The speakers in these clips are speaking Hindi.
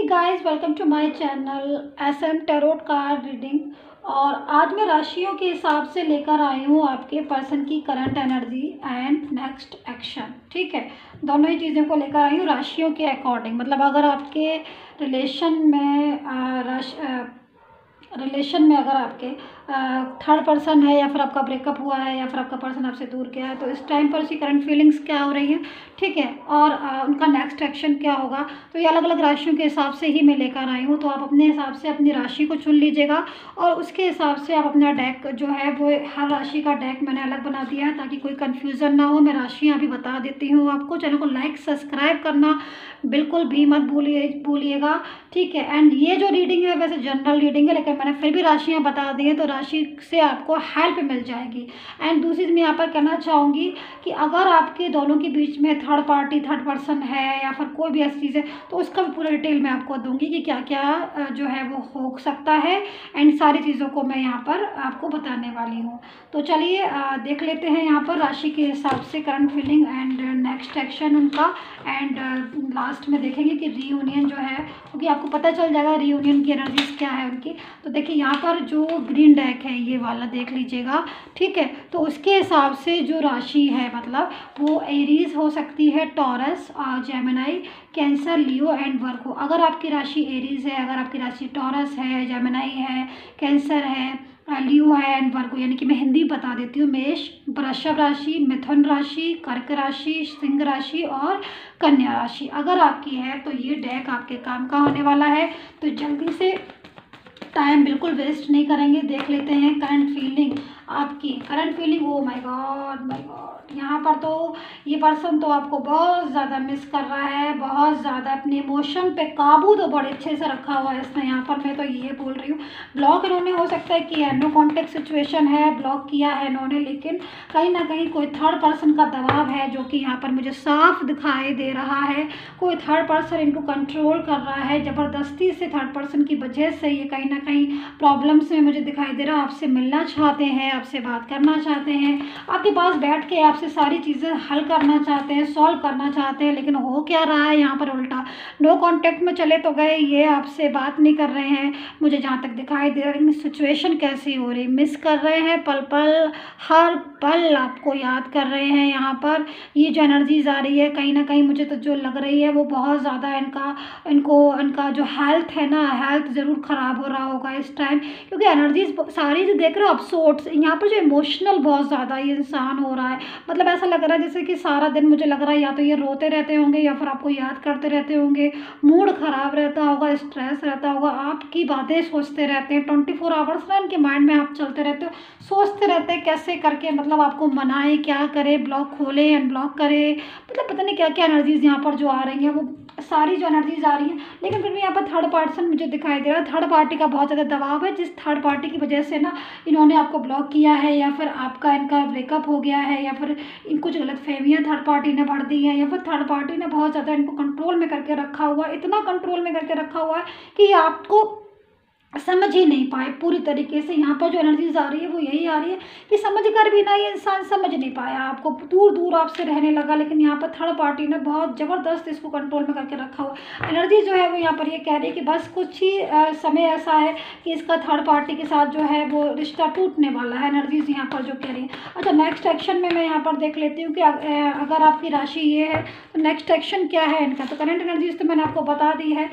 Guys, welcome to my channel SM tarot card reading. और आज मैं राशियों के हिसाब से लेकर आई हूँ आपके पर्सन की current energy and next action. ठीक है, दोनों ही चीज़ों को लेकर आई हूँ राशियों के अकॉर्डिंग। मतलब अगर आपके रिलेशन में अगर आपके थर्ड पर्सन है, या फिर आपका ब्रेकअप हुआ है, या फिर आपका पर्सन आपसे दूर गया है, तो इस टाइम पर उसकी करंट फीलिंग्स क्या हो रही हैं। ठीक है, और उनका नेक्स्ट एक्शन क्या होगा। तो ये अलग अलग राशियों के हिसाब से ही मैं लेकर आई हूँ। तो आप अपने हिसाब से अपनी राशि को चुन लीजिएगा और उसके हिसाब से आप अपना डेक जो है वो, हर राशि का डेक मैंने अलग बना दिया है ताकि कोई कन्फ्यूज़न ना हो। मैं राशियाँ अभी बता देती हूँ आपको। चैनल को लाइक सब्सक्राइब करना बिल्कुल भी मत भूलिएगा। ठीक है, एंड ये जो रीडिंग है वैसे जनरल रीडिंग है, लेकिन मैंने फिर भी राशियाँ बता दी हैं तो राशि से आपको हेल्प मिल जाएगी। एंड दूसरी मैं यहाँ पर कहना चाहूँगी कि अगर आपके दोनों के बीच में थर्ड पर्सन है या फिर कोई भी ऐसी चीज़ है, तो उसका भी पूरा डिटेल मैं आपको दूंगी कि क्या क्या जो है वो हो सकता है। एंड सारी चीज़ों को मैं यहाँ पर आपको बताने वाली हूँ। तो चलिए देख लेते हैं यहाँ पर राशि के हिसाब से current feeling and next action उनका। एंड लास्ट में देखेंगे कि रीयूनियन जो है, क्योंकि आपको पता चल जाएगा रीयूनियन की एनर्जीज क्या है उनकी। तो देखिए यहाँ पर जो ग्रीन डेक है ये वाला देख लीजिएगा। ठीक है, तो उसके हिसाब से जो राशि है मतलब वो एरीज हो सकती है, taurus, Gemini, cancer, Leo and वर्गो। अगर आपकी राशि एरीज है, अगर आपकी राशि टॉरस है, जेमिनी है, कैंसर है, लियो है एंड वर्गो, यानी कि मैं हिंदी बता देती हूँ। मेष, वृषभ राशि, मिथुन राशि, कर्क राशि, सिंह राशि और कन्या राशि अगर आपकी है तो ये डेक आपके काम का होने वाला है। तो जल्दी से टाइम बिल्कुल वेस्ट नहीं करेंगे, देख लेते हैं करंट फीलिंग आपकी। Current feeling, oh my God my God, यहाँ पर तो ये पर्सन तो आपको बहुत ज़्यादा मिस कर रहा है, बहुत ज़्यादा अपने इमोशन पे काबू तो बड़े अच्छे से रखा हुआ है इसने। यहाँ पर मैं तो ये बोल रही हूँ, ब्लॉक इन्होंने हो सकता है कि नो कॉन्टेक्ट सिचुएशन है, ब्लॉक किया है इन्होंने, लेकिन कहीं ना कहीं कोई थर्ड पर्सन का दबाव है जो कि यहाँ पर मुझे साफ दिखाई दे रहा है। कोई थर्ड पर्सन इनको कंट्रोल कर रहा है ज़बरदस्ती से। थर्ड पर्सन की वजह से ये कहीं ना कहीं प्रॉब्लम्स में मुझे दिखाई दे रहा है। आपसे मिलना चाहते हैं, आपसे बात करना चाहते हैं, आपके पास बैठ के आपसे सारी चीज़ें हल करना चाहते हैं, सॉल्व करना चाहते हैं, लेकिन हो क्या रहा है यहाँ पर उल्टा। नो कांटेक्ट में चले तो गए, ये आपसे बात नहीं कर रहे हैं मुझे जहाँ तक दिखाई दे रहा है। लेकिन सिचुएशन कैसी हो रही, मिस कर रहे हैं, पल पल हर पल आपको याद कर रहे हैं। यहाँ पर ये जो एनर्जीज आ रही है कहीं ना कहीं मुझे तो जो लग रही है वो बहुत ज़्यादा इनका जो हेल्थ है ना, हेल्थ ज़रूर ख़राब हो रहा होगा इस टाइम, क्योंकि एनर्जीज सारी जो देख रहे हो आप सोर्ट्स। यहाँ पर जो इमोशनल बहुत ज़्यादा ये इंसान हो रहा है, मतलब ऐसा लग रहा है जैसे कि सारा दिन मुझे लग रहा है या तो ये रोते रहते होंगे या फिर आपको याद करते रहते होंगे, मूड ख़राब रहता होगा, स्ट्रेस रहता होगा, आपकी बातें सोचते रहते हैं 24 आवर्स ना इनके माइंड में आप चलते रहते हो, सोचते रहते हैं कैसे करके मतलब आपको मनाएं, क्या करें, ब्लॉक खोले अनब्लॉक करे, मतलब पता नहीं क्या क्या एनर्जीज यहाँ पर जो आ रही हैं वो सारी जो एनर्जीज आ रही हैं। लेकिन फिर भी यहाँ पर थर्ड पर्सन मुझे दिखाई दे रहा है, थर्ड पार्टी का बहुत ज़्यादा दबाव है, जिस थर्ड पार्टी की वजह से ना इन्होंने आपको ब्लॉक किया है, या फिर आपका इनका ब्रेकअप हो गया है, या फिर इनको जो गलतफहमियाँ थर्ड पार्टी ने बढ़ दी हैं, या फिर थर्ड पार्टी ने बहुत ज़्यादा इनको कंट्रोल में करके रखा हुआ है, इतना कंट्रोल में करके रखा हुआ है कि आपको समझ ही नहीं पाए पूरी तरीके से। यहाँ पर जो एनर्जीज आ रही है वो यही आ रही है कि समझ कर भी ना ये इंसान समझ नहीं पाया, आपको दूर दूर आपसे रहने लगा। लेकिन यहाँ पर थर्ड पार्टी ने बहुत ज़बरदस्त इसको कंट्रोल में करके रखा हुआ। एनर्जी जो है वो यहाँ पर ये कह रही है कि बस कुछ ही समय ऐसा है कि इसका थर्ड पार्टी के साथ जो है वो रिश्ता टूटने वाला है, एनर्जीज यहाँ पर जो कह रही है। अच्छा, नेक्स्ट एक्शन में मैं यहाँ पर देख लेती हूँ कि अगर आपकी राशि ये है तो नेक्स्ट एक्शन क्या है इनका। तो करंट एनर्जीज तो मैंने आपको बता दी है।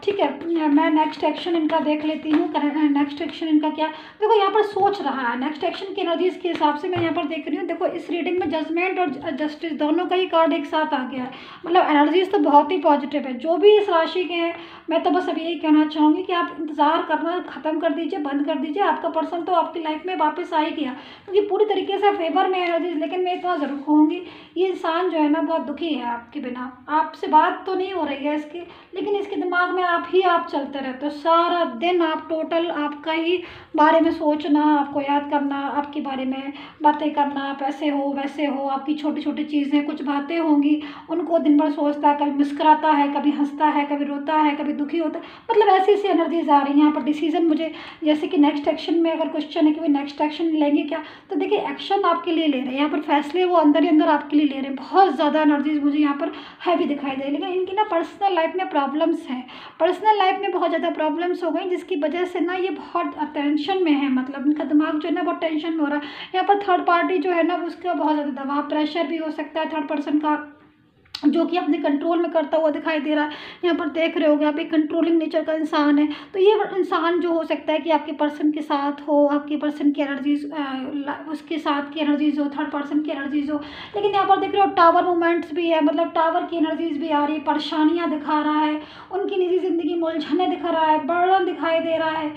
ठीक है, मैं नेक्स्ट एक्शन इनका देख लेती हूँ। नेक्स्ट एक्शन इनका क्या, देखो यहाँ पर सोच रहा है। नेक्स्ट एक्शन की एनर्जीज के हिसाब से मैं यहाँ पर देख रही हूँ। देखो इस रीडिंग में जजमेंट और जस्टिस दोनों का ही कार्ड एक साथ आ गया है, मतलब एनर्जीज तो बहुत ही पॉजिटिव है। जो भी इस राशि के हैं मैं तो बस अब यही कहना चाहूँगी कि आप इंतज़ार करना ख़त्म कर दीजिए, बंद कर दीजिए। आपका पर्सन तो आपकी लाइफ में वापस आ ही गया, क्योंकि पूरी तरीके से फेवर में एनर्जीज। लेकिन मैं इतना ज़रूर कहूँगी ये इंसान जो है ना बहुत दुखी है आपके बिना। आपसे बात तो नहीं हो रही है इसकी, लेकिन इसके दिमाग में आप चलते रहते हो सारा दिन आप टोटल आपका ही बारे में सोचना, आपको याद करना, आपके बारे में बातें करना, आप ऐसे हो वैसे हो, आपकी छोटी छोटी चीज़ें कुछ बातें होंगी उनको दिन भर सोचता है, कभी मुस्कुराता है, कभी हंसता है, कभी रोता है, कभी दुखी होता है, मतलब ऐसी ऐसी एनर्जीज आ रही हैं यहाँ पर। डिसीजन मुझे जैसे कि नेक्स्ट एक्शन में अगर क्वेश्चन है कि भाई नेक्स्ट एक्शन लेंगे क्या, तो देखिए एक्शन आपके लिए ले रहे हैं यहाँ पर, फैसले वो अंदर ही अंदर आपके लिए ले रहे हैं। बहुत ज़्यादा एनर्जीज मुझे यहाँ पर हैवी दिखाई दे रही है, लेकिन इनकी ना पर्सनल लाइफ में प्रॉब्लम्स हैं, पर्सनल लाइफ में बहुत ज़्यादा प्रॉब्लम्स हो गई, जिसकी वजह से ना ये बहुत टेंशन में है, मतलब इनका दिमाग जो है ना बहुत टेंशन में हो रहा है। यहाँ पर थर्ड पार्टी जो है ना उसका बहुत ज़्यादा दबाव प्रेशर भी हो सकता है थर्ड पर्सन का, जो कि अपने कंट्रोल में करता हुआ दिखाई दे रहा है। यहाँ पर देख रहे होगे आप एक कंट्रोलिंग नेचर का इंसान है, तो ये इंसान जो हो सकता है कि आपके पर्सन के साथ हो, आपके पर्सन की एनर्जीज उसके साथ की एनर्जीज हो, थर्ड पर्सन की एनर्जीज हो। लेकिन यहाँ पर देख रहे हो टावर मूवमेंट्स भी है, मतलब टावर की एनर्जीज भी आ रही है, परेशानियाँ दिखा रहा है, उनकी निजी ज़िंदगी में उलझने दिखा रहा है, बर्डन दिखाई दे रहा है,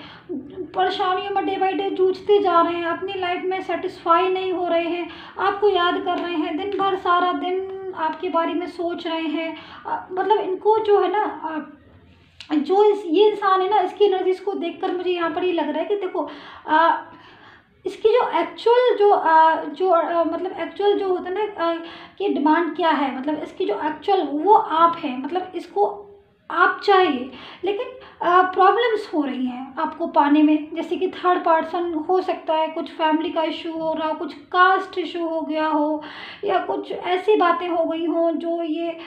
परेशानियों में डे बाई डे जूझते जा रहे हैं, अपनी लाइफ में सेटिस्फाई नहीं हो रहे हैं, आपको याद कर रहे हैं, दिन भर सारा दिन आपके बारे में सोच रहे हैं। मतलब इनको जो है ना ये इंसान है ना, इसकी एनर्जीज को देखकर मुझे यहाँ पर ये लग रहा है कि देखो इसकी जो एक्चुअल मतलब एक्चुअल जो होता है ना कि डिमांड क्या है, मतलब इसकी जो एक्चुअल वो आप है, मतलब इसको आप चाहिए, लेकिन प्रॉब्लम्स हो रही हैं आपको पाने में, जैसे कि थर्ड पर्सन हो सकता है, कुछ फैमिली का इशू हो रहा हो, कुछ कास्ट इशू हो गया हो, या कुछ ऐसी बातें हो गई हो जो ये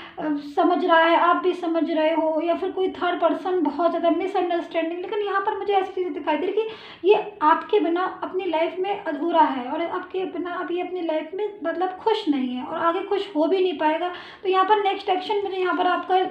समझ रहा है, आप भी समझ रहे हो, या फिर कोई थर्ड पर्सन बहुत ज़्यादा मिसअंडरस्टैंडिंग। लेकिन यहाँ पर मुझे ऐसी चीज़ें दिखाई दे रही कि ये आपके बिना अपनी लाइफ में अधूरा है, और आपके बिना अभी अपनी लाइफ में मतलब खुश नहीं है, और आगे खुश हो भी नहीं पाएगा। तो यहाँ पर नेक्स्ट एक्शन मुझे यहाँ पर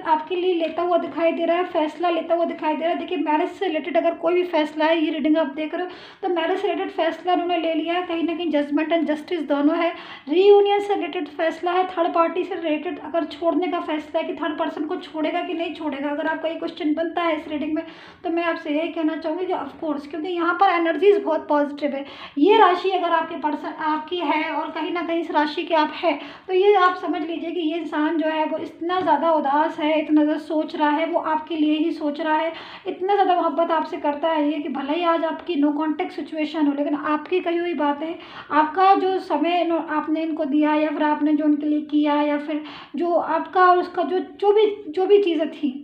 आपके लिए लेता हुआ दिखाई दे रहा है, फैसला लेता हुआ दिखाई दे रहा है। देखिए मैरिज से रिलेटेड अगर कोई भी फैसला है, ये रीडिंग आप देख रहे हो, तो मैरिज से रिलेटेड फैसला उन्होंने ले लिया है, कहीं ना कहीं जजमेंट एंड जस्टिस दोनों है। रीयूनियन से रिलेटेड फैसला है, थर्ड पार्टी से रिलेटेड अगर छोड़ने का फैसला है कि थर्ड पर्सन को छोड़ेगा कि नहीं छोड़ेगा। अगर आपका ये क्वेश्चन बनता है इस रीडिंग में, तो मैं आपसे यही कहना चाहूँगी कि ऑफकोर्स, क्योंकि यहाँ पर एनर्जीज बहुत पॉजिटिव है। ये राशि अगर आपके पर्सन आपकी है और कहीं ना कहीं इस राशि के आप है, तो ये आप समझ लीजिए कि ये इंसान जो है वो इतना ज़्यादा उदास है, इतना ज़्यादा सोच रहा है, वो आपके लिए ही सोच रहा है, इतना ज़्यादा मोहब्बत आपसे करता है ये कि भले ही आज आपकी नो कॉन्टेक्ट सिचुएशन हो, लेकिन आपकी कही हुई बातें, आपका जो समय आपने इनको दिया, या फिर आपने जो उनके लिए किया, या फिर जो आपका और उसका जो भी चीज़ें थी,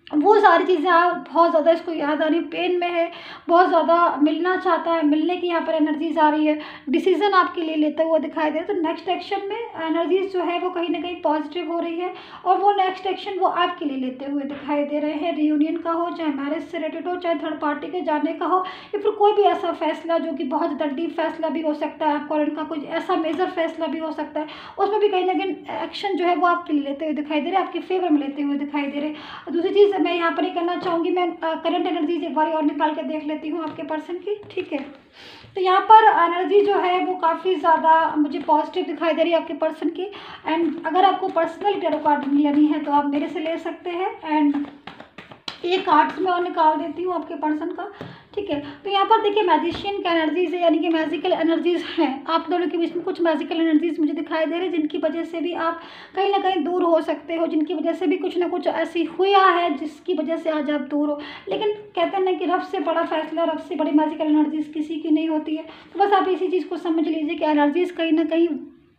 वो सारी चीज़ें आप बहुत ज़्यादा इसको याद आ रही, पेन में है, बहुत ज़्यादा मिलना चाहता है, मिलने की यहाँ पर एनर्जीज आ रही है, डिसीजन आपके लिए लेते हुए दिखाई दे रहा है। तो नेक्स्ट एक्शन में एनर्जीज जो है वो कहीं ना कहीं पॉजिटिव हो रही है, और वो नेक्स्ट एक्शन वो आपके लिए लेते हुए दिखाई दे रहे हैं। रियूनियन का हो, चाहे मैरिज से रिलेटेड हो, चाहे थर्ड पार्टी के जाने का हो, या फिर कोई भी ऐसा फैसला जो कि बहुत ज़्यादा डीप फैसला भी हो सकता है आपका, और इनका कुछ ऐसा मेजर फैसला भी हो सकता है, उसमें भी कहीं ना कहीं एक्शन जो है वो आपके लिए लेते हुए दिखाई दे रहे हैं, आपके फेवर में लेते हुए दिखाई दे रहे हैं। दूसरी चीज़ मैं यहाँ पर ये करना चाहूँगी, मैं करंट एनर्जीज एक बार और निकाल के देख लेती हूँ आपके पर्सन की, ठीक है। तो यहाँ पर एनर्जी जो है वो काफ़ी ज़्यादा मुझे पॉजिटिव दिखाई दे रही है आपके पर्सन की। एंड अगर आपको पर्सनल टैरो कार्ड लेनी है तो आप मेरे से ले सकते हैं। एंड एक कार्ड्स मैं और निकाल देती हूँ आपके पर्सन का, ठीक है। तो यहाँ पर देखिए मैजिशियन का एनर्जीज है, यानी कि मैजिकल एनर्जीज हैं आप दोनों के बीच में, कुछ मैजिकल एनर्जीज मुझे दिखाई दे रही है, जिनकी वजह से भी आप कहीं ना कहीं दूर हो सकते हो, जिनकी वजह से भी कुछ ना कुछ ऐसी हुआ है जिसकी वजह से आज आप दूर हो। लेकिन कहते हैं ना कि रब से बड़ा फैसला, रब से बड़ी मैजिकल एनर्जीज किसी की नहीं होती है। तो बस आप इसी चीज़ को समझ लीजिए कि एनर्जीज कहीं ना कहीं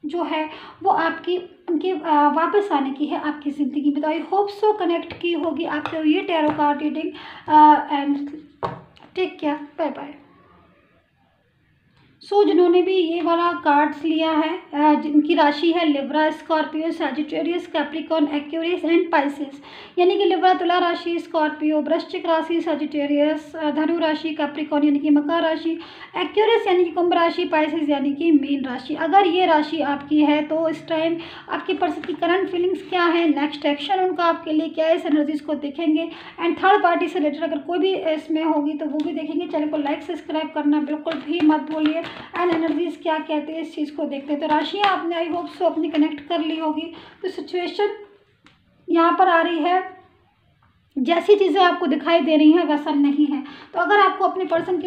जो है वो आपकी उनके वापस आने की है आपकी ज़िंदगी में। तो आई होप सो कनेक्ट की होगी आपको ये tarot card reading. And take care, bye bye. So जिन्होंने भी ये वाला कार्ड्स लिया है, जिनकी राशि है Libra, Scorpio, Sagittarius, Capricorn, Aquarius and Pisces, यानी कि लिब्रा तुला राशि, स्कॉर्पियो वृश्चिक राशि, सैजिटेरियस धनु राशि, कैप्रिकॉर्न यानी कि मकर राशि, एक्वेरियस यानी कि कुंभ राशि, पाइसेस यानी कि मीन राशि। अगर ये राशि आपकी है तो इस टाइम आपके पर्सन की करंट फीलिंग्स क्या है, नेक्स्ट एक्शन उनका आपके लिए क्या है, इस एनर्जीज को देखेंगे। एंड थर्ड पार्टी से रिलेटेड अगर कोई भी इसमें होगी तो वो भी देखेंगे। चैनल को लाइक सब्सक्राइब करना बिल्कुल भी मत भूलिए। एंड एनर्जीज क्या कहते हैं इस चीज़ को देखते हैं। तो राशियाँ आपने आई होप सो अपनी कनेक्ट कर ली होगी। तो सिचुएशन यहाँ पर आ रही है जैसी चीज़ें आपको दिखाई दे रही हैं वैसा नहीं है। तो अगर आपको अपने पर्सन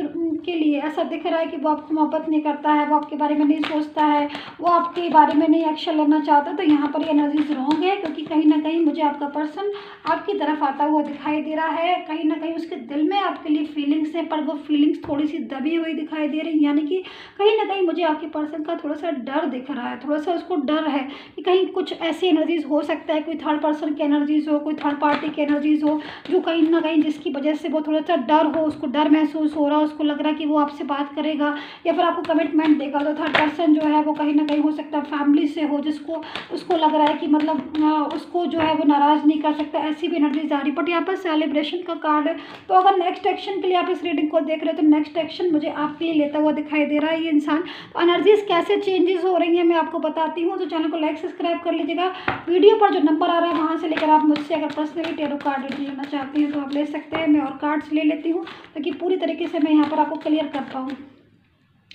के लिए ऐसा दिख रहा है कि वो आपको मोहब्बत नहीं करता है, वो आपके बारे में नहीं सोचता है, वो आपके बारे में नहीं एक्शन लेना चाहता, तो यहाँ पर ये एनर्जीज रॉन्ग है, क्योंकि कहीं ना कहीं मुझे आपका पर्सन आपकी तरफ आता हुआ दिखाई दे रहा है। कहीं ना कहीं उसके दिल में आपके लिए फीलिंग्स हैं, पर वो फीलिंग्स थोड़ी सी दबी हुई दिखाई दे रही, यानी कि कहीं ना कहीं मुझे आपके पर्सन का थोड़ा सा डर दिख रहा है, थोड़ा सा उसको डर है कि कहीं कुछ ऐसी एनर्जीज हो सकता है, कोई थर्ड पर्सन की एनर्जीज हो, कोई थर्ड पार्टी की एनर्जीज हो, जो कहीं ना कहीं जिसकी वजह से वो थोड़ा सा डर हो, उसको डर महसूस हो रहा, उसको लग रहा है कि वो आपसे बात करेगा या फिर आपको कमिटमेंट देगा। तो थर्ड पर्सन जो है वो कहीं ना कहीं हो सकता है फैमिली से हो, जिसको उसको लग रहा है कि मतलब उसको जो है वो नाराज़ नहीं कर सकता, ऐसी भी एनर्जी जा रही। बट यहाँ पर सेलिब्रेशन का कार्ड है, तो अगर नेक्स्ट एक्शन के लिए आप इस रीडिंग को देख रहे हो तो नेक्स्ट एक्शन मुझे आपके लिए लेता हुआ दिखाई दे रहा है ये इंसान। तो एनर्जीज कैसे चेंजेस हो रही हैं मैं आपको बताती हूँ। तो चैनल को लाइक सब्सक्राइब कर लीजिएगा। वीडियो पर जो नंबर आ रहा है वहाँ से लेकर आप मुझसे अगर पर्सनली टैरो कार्ड लेना चाहते हैं तो आप ले सकते हैं। मैं और कार्ड्स ले लेती हूँ ताकि पूरी तरीके से मैं यहाँ पर आपको क्लियर कर पाऊँ।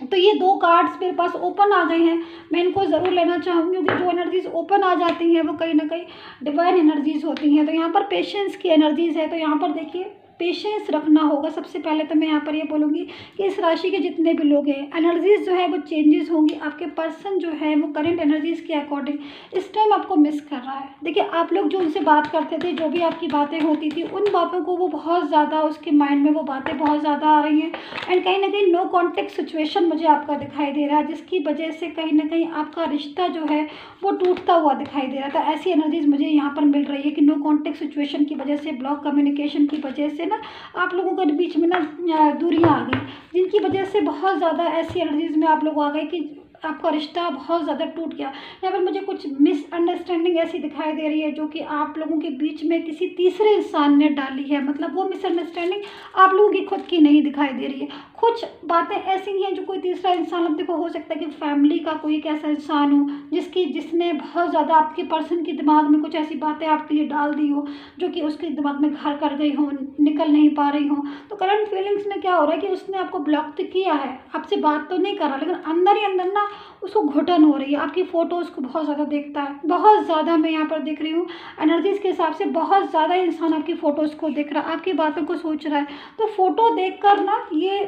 तो ये 2 कार्ड्स मेरे पास ओपन आ गए हैं, मैं इनको ज़रूर लेना चाहूँगी, क्योंकि जो एनर्जीज ओपन आ जाती हैं वो कहीं ना कहीं डिवाइन एनर्जीज होती हैं। तो यहाँ पर पेशेंस की एनर्जीज है, तो यहाँ पर देखिए पेशेंस रखना होगा। सबसे पहले तो मैं यहाँ पर ये बोलूँगी कि इस राशि के जितने भी लोग हैं, एनर्जीज जो है वो चेंजेस होंगी। आपके पर्सन जो है वो करंट एनर्जीज के अकॉर्डिंग इस टाइम आपको मिस कर रहा है। देखिए आप लोग जो उनसे बात करते थे, जो भी आपकी बातें होती थी, उन बातों को वो बहुत ज़्यादा उसके माइंड में वो बातें बहुत ज़्यादा आ रही हैं। एंड कहीं ना कहीं नो कॉन्टेक्ट सिचुएशन मुझे आपका दिखाई दे रहा है, जिसकी वजह से कहीं ना कहीं आपका रिश्ता जो है वो टूटता हुआ दिखाई दे रहा था। ऐसी एनर्जीज मुझे यहाँ पर मिल रही है कि नो कॉन्टेक्ट सिचुएशन की वजह से, ब्लॉक कम्युनिकेशन की वजह से ना आप लोगों के बीच में ना दूरियां आ गई, जिनकी वजह से बहुत ज़्यादा ऐसी एनर्जीज में आप लोग आ गए कि आपका रिश्ता बहुत ज़्यादा टूट गया। यहाँ पर मुझे कुछ मिसअंडरस्टैंडिंग ऐसी दिखाई दे रही है जो कि आप लोगों के बीच में किसी तीसरे इंसान ने डाली है। मतलब वो मिसअंडरस्टैंडिंग आप लोगों की खुद की नहीं दिखाई दे रही है। कुछ बातें ऐसी हैं जो कोई तीसरा इंसान, अब देखो हो सकता है कि फैमिली का कोई एक ऐसा इंसान हो जिसने बहुत ज़्यादा आपके पर्सन के दिमाग में कुछ ऐसी बातें आपके लिए डाल दी हो जो कि उसके दिमाग में घर कर गई हो, निकल नहीं पा रही हो। तो करंट फीलिंग्स में क्या हो रहा है कि उसने आपको ब्लॉक तो किया है, आपसे बात तो नहीं कर रहा, लेकिन अंदर ही अंदर ना उसको घुटन हो रही है। आपकी फ़ोटोज़ को बहुत ज़्यादा देखता है, बहुत ज़्यादा मैं यहाँ पर देख रही हूँ एनर्जीज़ के हिसाब से बहुत ज़्यादा इंसान आपकी फ़ोटोज़ को देख रहा है, आपकी बातों को सोच रहा है। तो फ़ोटो देख कर ना ये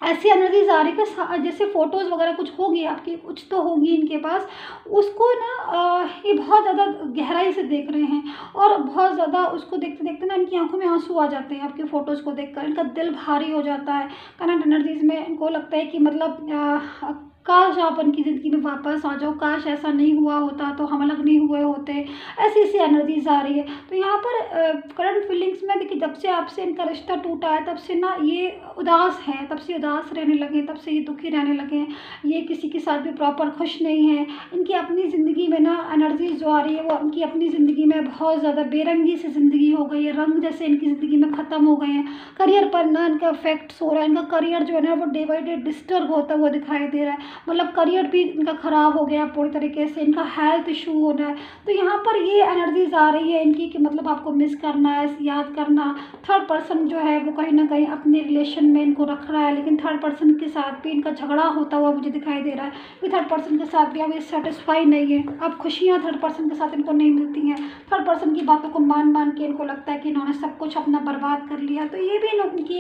ऐसी एनर्जीज आ रही है कि जैसे फ़ोटोज़ वगैरह कुछ होगी आपकी, कुछ तो होगी इनके पास, उसको ना ये बहुत ज़्यादा गहराई से देख रहे हैं और बहुत ज़्यादा उसको देखते देखते ना इनकी आंखों में आंसू आ जाते हैं आपकी फ़ोटोज़ को देखकर। इनका दिल भारी हो जाता है। करंट एनर्जीज में इनको लगता है कि मतलब काश आप उनकी ज़िंदगी में वापस आ जाओ, काश ऐसा नहीं हुआ होता तो हम अलग नहीं हुए होते। ऐसी ऐसी एनर्जीज आ रही है। तो यहाँ पर करंट फीलिंग्स में देखिए जब से आपसे इनका रिश्ता टूटा है तब से ना ये उदास हैं, तब से उदास रहने लगे, तब से ये दुखी रहने लगे हैं। ये किसी के साथ भी प्रॉपर खुश नहीं है। इनकी अपनी ज़िंदगी में ना एनर्जीज जो आ रही है वो इनकी अपनी ज़िंदगी में बहुत ज़्यादा बेरंगी से ज़िंदगी हो गई है, रंग जैसे इनकी ज़िंदगी में ख़त्म हो गए हैं। करियर पर ना इनका इफेक्ट्स हो रहा है। इनका करियर जो है ना वो डे बाई डे डिस्टर्ब होता हुआ दिखाई दे रहा है। मतलब करियर भी इनका ख़राब हो गया पूरी तरीके से, इनका हेल्थ इशू हो रहा है। तो यहाँ पर ये एनर्जीज आ रही है इनकी कि मतलब आपको मिस करना है, याद करना। थर्ड पर्सन जो है वो कहीं ना कहीं अपने रिलेशन में इनको रख रहा है, लेकिन थर्ड पर्सन के साथ भी इनका झगड़ा होता हुआ मुझे दिखाई दे रहा है कि थर्ड पर्सन के साथ भी अब ये सेटिस्फाई नहीं है। अब खुशियाँ थर्ड पर्सन के साथ इनको नहीं मिलती हैं। थर्ड पर्सन की बातों को मान के इनको लगता है कि इन्होंने सब कुछ अपना बर्बाद कर लिया। तो ये भी इनकी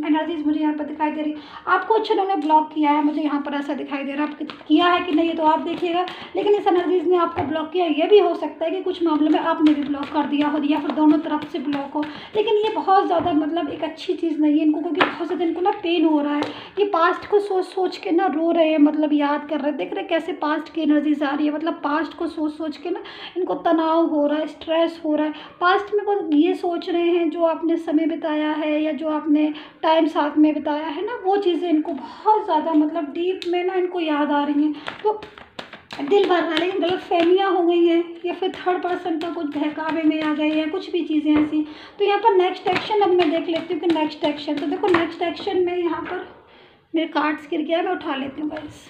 एनर्जीज मुझे यहाँ पर दिखाई दे रही है। आपको अच्छा इन्होंने ब्लॉक किया है, मुझे यहाँ पर ऐसा दिखाई दे रहा है। आपको किया है कि नहीं तो आप देखिएगा, लेकिन इस एनर्जीज ने आपको ब्लॉक किया। ये भी हो सकता है कि कुछ मामलों में आपने भी ब्लॉक कर दिया हो या फिर दोनों तरफ से ब्लॉक हो, लेकिन ये बहुत ज़्यादा मतलब एक अच्छी चीज़ नहीं है इनको, क्योंकि बहुत ज़्यादा इनको ना पेन हो रहा है। ये पास्ट को सोच सोच के ना रो रहे हैं, मतलब याद कर रहे हैं। देख रहे हैं कैसे पास्ट की एनर्जीज आ रही है, मतलब पास्ट को सोच सोच के ना इनको तनाव हो रहा है, स्ट्रेस हो रहा है। पास्ट में वो ये सोच रहे हैं जो आपने समय बिताया है या जो आपने टाइम साथ में बिताया है ना, वो चीज़ें इनको बहुत ज़्यादा मतलब डीप में ना इनको याद आ रही हैं। तो दिल भर रहा है, लेकिन गलत फहमियाँ हो गई हैं या फिर थर्ड पर्सन का कुछ बहकावे में आ गए हैं, कुछ भी चीज़ें ऐसी। तो यहाँ पर नेक्स्ट एक्शन अब मैं देख लेती हूँ कि नेक्स्ट एक्शन, तो देखो नेक्स्ट एक्शन में यहाँ पर मेरे कार्ड्स गिर गया, मैं उठा लेती हूँ गाइस।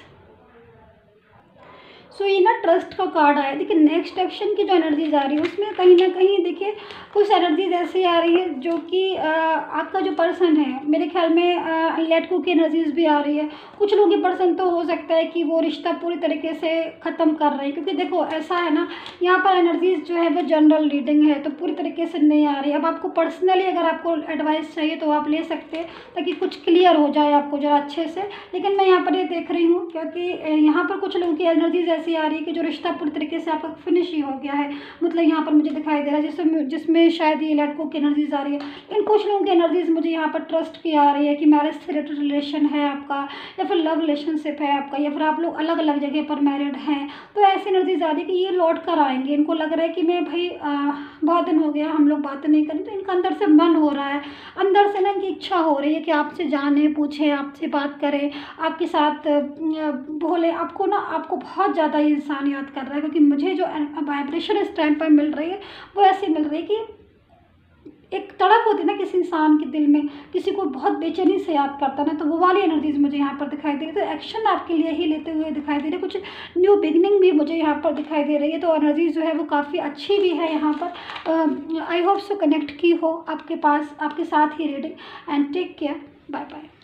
सो ये ना ट्रस्ट का कार्ड आया। देखिए नेक्स्ट एक्शन की जो एनर्जीज आ रही है उसमें कहीं ना कहीं देखिए कुछ एनर्जीज ऐसी आ रही है जो कि आपका जो पर्सन है मेरे ख्याल में लेट गो की एनर्जीज भी आ रही है। कुछ लोगों के पर्सन तो हो सकता है कि वो रिश्ता पूरी तरीके से ख़त्म कर रहे हैं, क्योंकि देखो ऐसा है ना, यहाँ पर एनर्जीज जो है वो जनरल रीडिंग है तो पूरी तरीके से नहीं आ रही है। अब आपको पर्सनली अगर आपको एडवाइस चाहिए तो आप ले सकते हैं ताकि कुछ क्लियर हो जाए आपको ज़रा अच्छे से। लेकिन मैं यहाँ पर ये देख रही हूँ क्योंकि यहाँ पर कुछ लोगों की एनर्जीज ऐसी आ रही है कि जो रिश्ता पूरी तरीके से आपका फिनिश ही हो गया है, मतलब यहाँ पर मुझे दिखाई दे रहा है जिसमें शायद ये लेट गो की एनर्जीज आ रही है। इन कुछ लोगों की एनर्जीज मुझे यहाँ पर ट्रस्ट की आ रही है कि मैरिज से रिलेटेड रिलेशन है आपका, या फिर लव रिलेशनशिप है आपका, या फिर आप लोग अलग अलग जगह पर मैरिड हैं। तो ऐसी एनर्जीज आ रही है कि ये लौट कर आएंगे। इनको लग रहा है कि मैं भाई बहुत दिन हो गया हम लोग बात नहीं करें, तो इनका अंदर से मन हो रहा है, अंदर से ना इनकी इच्छा हो रही है कि आपसे जाने पूछें, आपसे बात करें, आपके साथ बोले। आपको ना आपको बहुत ज़्यादा ये इंसान याद कर रहा है, क्योंकि मुझे जो वाइब्रेशन इस टाइम पर मिल रही है वो ऐसी मिल रही है कि एक तड़प होती है ना किसी इंसान के दिल में, किसी को बहुत बेचैनी से याद करता है ना, तो वो वाली एनर्जीज मुझे यहाँ पर दिखाई दे रही है। तो एक्शन आपके लिए ही लेते हुए दिखाई दे रही है, कुछ न्यू बिगनिंग भी मुझे यहाँ पर दिखाई दे रही है। तो एनर्जीज जो है वो काफ़ी अच्छी भी है यहाँ पर। आई होप सो कनेक्ट की हो आपके पास, आपके साथ ही reading. And take care, bye bye.